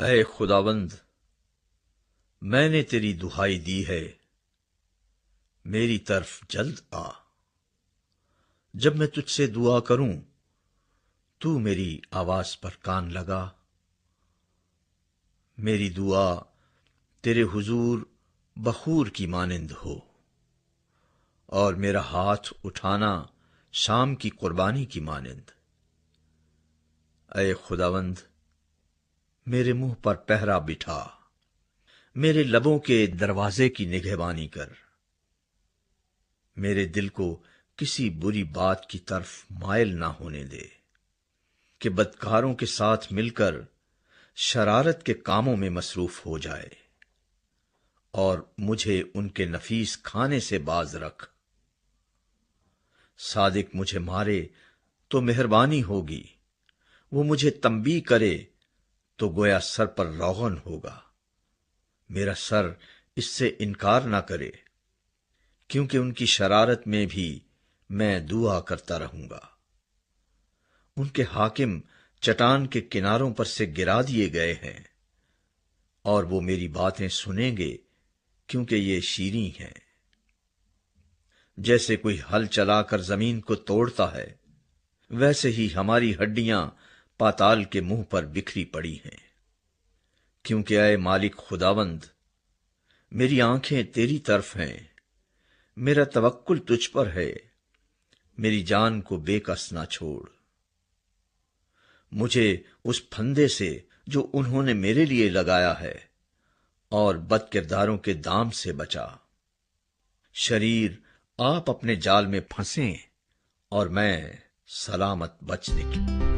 اے خداوند، میں نے تیری دہائی دی ہے، میری طرف جلد آ۔ جب میں تجھ سے دعا کروں تو میری آواز پر کان لگا۔ میری دعا تیرے حضور بخور کی مانند ہو، اور میرا ہاتھ اٹھانا شام کی قربانی کی مانند۔ اے خداوند، میرے منہ پر پہرا بٹھا، میرے لبوں کے دروازے کی نگہبانی کر۔ میرے دل کو کسی بری بات کی طرف مائل نہ ہونے دے، کہ بدکاروں کے ساتھ مل کر شرارت کے کاموں میں مصروف ہو جائے، اور مجھے ان کے نفیس کھانے سے باز رکھ۔ صادق مجھے مارے تو مہربانی ہوگی، وہ مجھے تنبیہ کرے تو گویا سر پر روغن ہوگا۔ میرا سر اس سے انکار نہ کرے، کیونکہ ان کی شرارت میں بھی میں دعا کرتا رہوں گا۔ ان کے حاکم چٹان کے کناروں پر سے گرا دیے گئے ہیں، اور وہ میری باتیں سنیں گے، کیونکہ یہ شیریں ہیں۔ جیسے کوئی ہل چلا کر زمین کو توڑتا ہے، ویسے ہی ہماری ہڈیاں پاتال کے منہ پر بکھری پڑی ہیں۔ کیونکہ اے مالک خداوند، میری آنکھیں تیری طرف ہیں، میرا توکل تجھ پر ہے، میری جان کو بے کس نہ چھوڑ۔ مجھے اس پھندے سے جو انہوں نے میرے لیے لگایا ہے، اور بد کرداروں کے دام سے بچا۔ شریر آپ اپنے جال میں پھنسیں، اور میں سلامت بچ نکلوں۔